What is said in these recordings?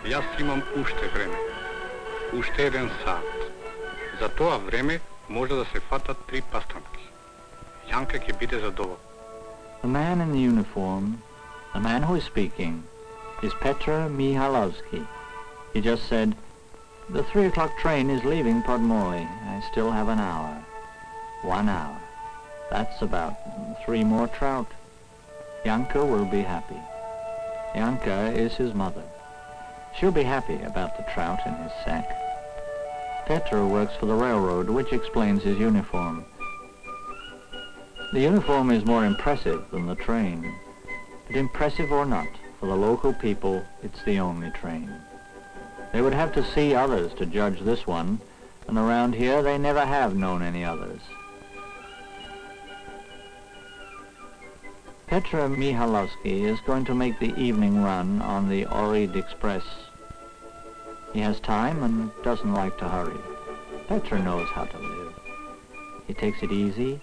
Jaz imam уште време, уште еден сат. За тоа време може да се фатат 3 пастрамки. Јанка ќе биде задоволна. The man in the uniform, the man who is speaking, is Petra Mihalski. He just said, "The 3 o'clock train is leaving Podmorje. I still have an hour." 1 hour. That's about 3 more trout. Janka will be happy. Janka is his mother. She'll be happy about the trout in his sack. Petra works for the railroad, which explains his uniform. The uniform is more impressive than the train. But impressive or not, for the local people, it's the only train. They would have to see others to judge this one, and around here they never have known any others. Petra Mihalski is going to make the evening run on the Ohrid Express. He has time and doesn't like to hurry. Petra knows how to live. He takes it easy,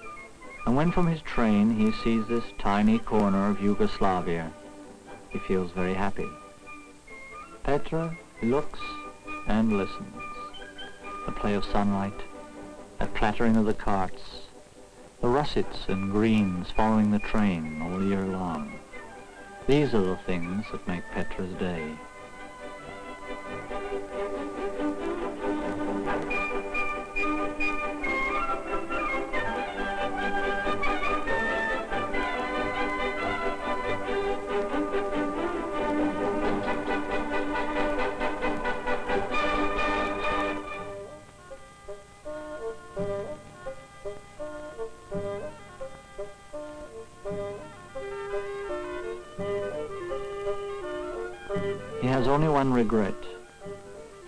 and when from his train he sees this tiny corner of Yugoslavia, he feels very happy. Petra looks and listens. The play of sunlight, the clattering of the carts, the russets and greens following the train all year long. These are the things that make Petra's day. He has only one regret.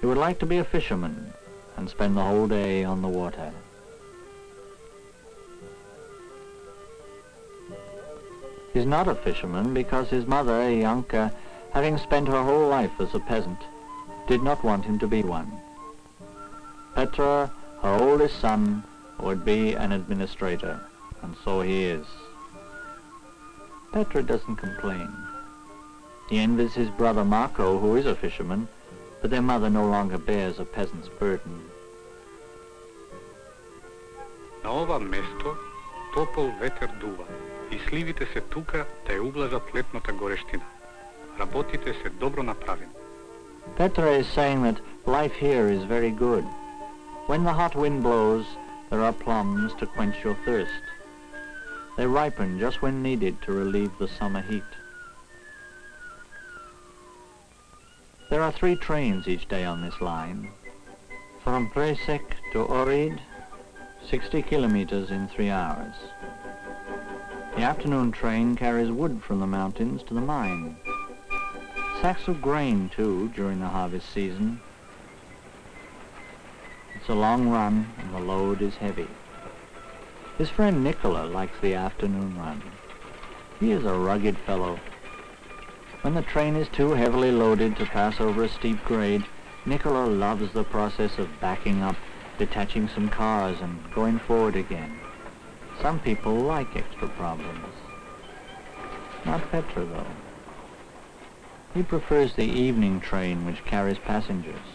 He would like to be a fisherman and spend the whole day on the water. He's not a fisherman because his mother, Janka, having spent her whole life as a peasant, did not want him to be one. Petra, her oldest son, would be an administrator, and so he is. Petra doesn't complain. He envies his brother Marko, who is a fisherman, but their mother no longer bears a peasant's burden. На ова место топол ветер дува и сливите се тука да ја ублажат летната горештина. Работите се добро направени. Petra is saying that life here is very good. When the hot wind blows, there are plums to quench your thirst. They ripen just when needed to relieve the summer heat. There are 3 trains each day on this line. From Presek to Ohrid, 60 kilometers in 3 hours. The afternoon train carries wood from the mountains to the mine. Sacks of grain, too, during the harvest season. It's a long run, and the load is heavy. His friend Nikola likes the afternoon run. He is a rugged fellow. When the train is too heavily loaded to pass over a steep grade, Nikola loves the process of backing up, detaching some cars, and going forward again. Some people like extra problems. Not Petra, though. He prefers the evening train which carries passengers.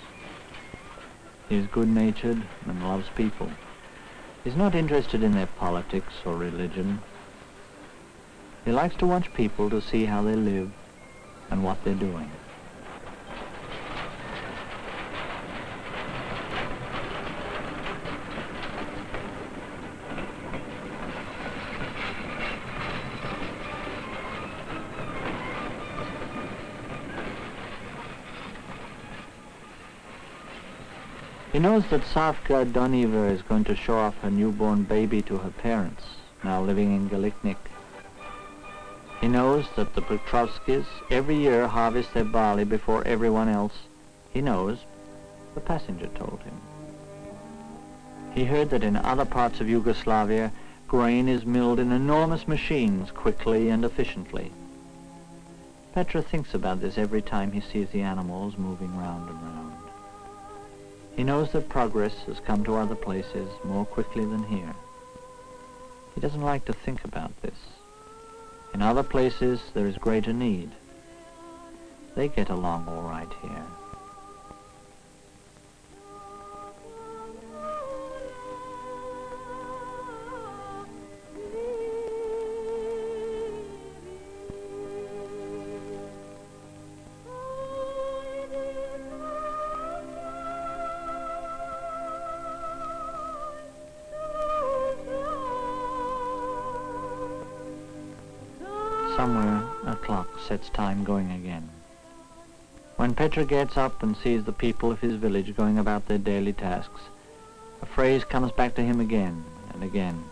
He is good-natured and loves people. He's not interested in their politics or religion. He likes to watch people to see how they live and what they're doing. He knows that Savka Doniver is going to show off her newborn baby to her parents, now living in Galiknik. He knows that the Petrovskis every year harvest their barley before everyone else. He knows. The passenger told him. He heard that in other parts of Yugoslavia, grain is milled in enormous machines quickly and efficiently. Petra thinks about this every time he sees the animals moving round and round. He knows that progress has come to other places more quickly than here. He doesn't like to think about this. In other places there is greater need. They get along all right here. Somewhere a clock sets time going again. When Petra gets up and sees the people of his village going about their daily tasks, a phrase comes back to him again and again.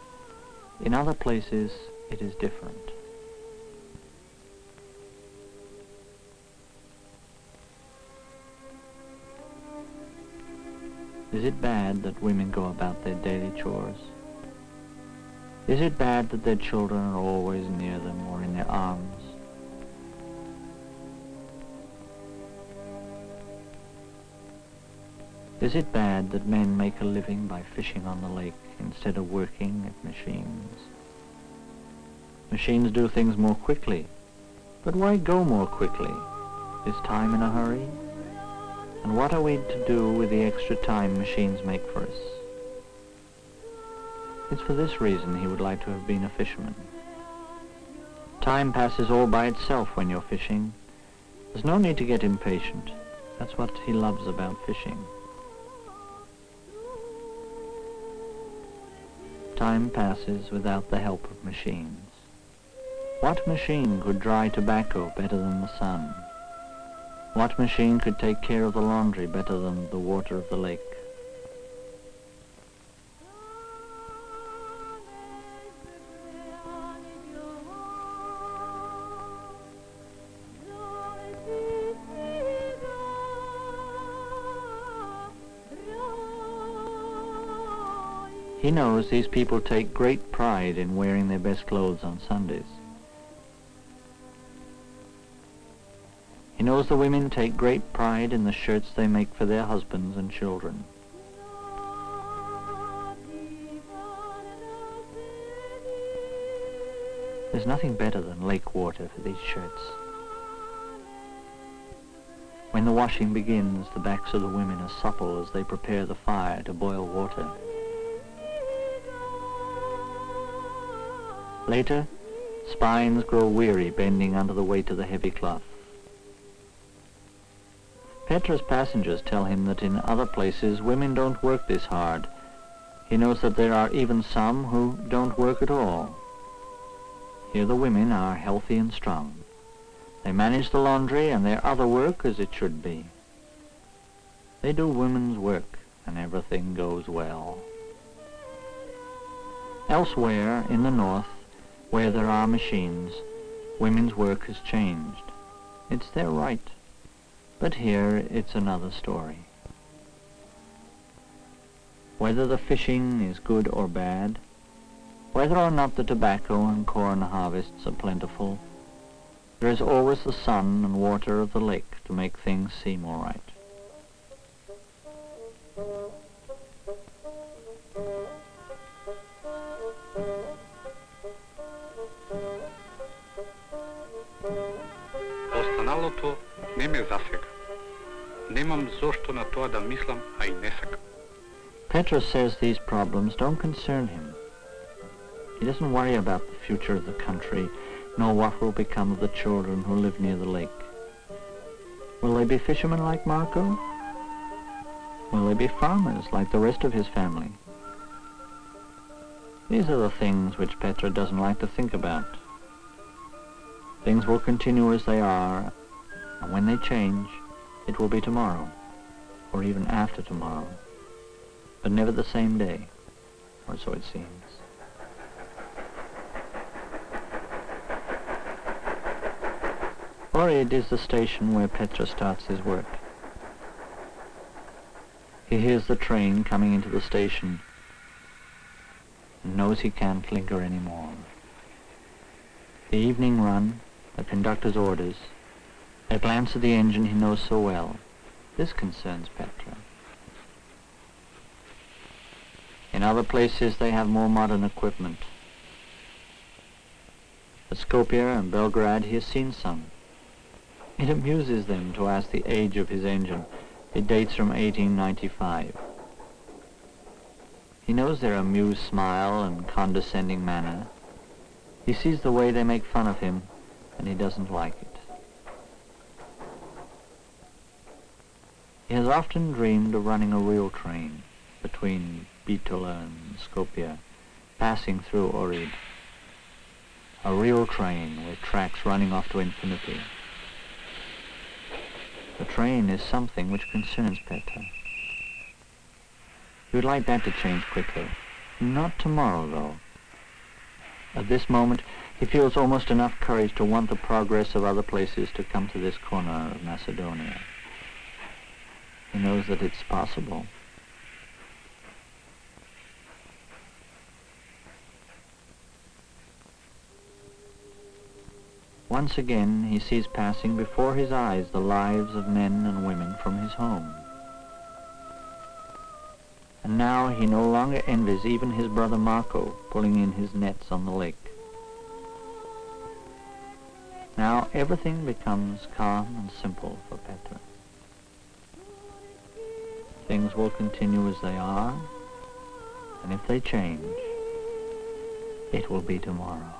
In other places it is different. Is it bad that women go about their daily chores? Is it bad that their children are always near them or in their arms? Is it bad that men make a living by fishing on the lake instead of working at machines? Machines do things more quickly, but why go more quickly? Is time in a hurry? And what are we to do with the extra time machines make for us? It's for this reason he would like to have been a fisherman. Time passes all by itself when you're fishing. There's no need to get impatient. That's what he loves about fishing. Time passes without the help of machines. What machine could dry tobacco better than the sun? What machine could take care of the laundry better than the water of the lake? He knows these people take great pride in wearing their best clothes on Sundays. He knows the women take great pride in the shirts they make for their husbands and children. There's nothing better than lake water for these shirts. When the washing begins, the backs of the women are supple as they prepare the fire to boil water. Later, spines grow weary bending under the weight of the heavy cloth. Petra's passengers tell him that in other places women don't work this hard. He knows that there are even some who don't work at all. Here the women are healthy and strong. They manage the laundry and their other work as it should be. They do women's work and everything goes well. Elsewhere in the north, where there are machines, women's work has changed. It's their right. But here it's another story. Whether the fishing is good or bad, whether or not the tobacco and corn harvests are plentiful, there is always the sun and water of the lake to make things seem all right. Останалото не ме засега. Немам зошто на тоа да мислам, а и не сакам. Petra says these problems don't concern him. He doesn't worry about the future of the country, nor what will become of the children who live near the lake. Will they be fishermen like Marco? Will they be farmers like the rest of his family? These are the things which Petra doesn't like to think about. Things will continue as they are, and when they change, it will be tomorrow, or even after tomorrow, but never the same day, or so it seems. Ohrid is the station where Petra starts his work. He hears the train coming into the station and knows he can't linger any more. The evening run, the conductor's orders, a glance at the engine he knows so well. This concerns Petra. In other places they have more modern equipment. At Skopje and Belgrade he has seen some. It amuses them to ask the age of his engine. It dates from 1895. He knows their amused smile and condescending manner. He sees the way they make fun of him, and he doesn't like it. He has often dreamed of running a real train between Bitola and Skopje, passing through Ohrid. A real train with tracks running off to infinity. The train is something which concerns Petra. He would like that to change quickly. Not tomorrow, though. At this moment, he feels almost enough courage to want the progress of other places to come to this corner of Macedonia. He knows that it's possible. Once again, he sees passing before his eyes the lives of men and women from his home. And now he no longer envies even his brother Marco pulling in his nets on the lake. Now everything becomes calm and simple for Petra. Things will continue as they are, and if they change, it will be tomorrow.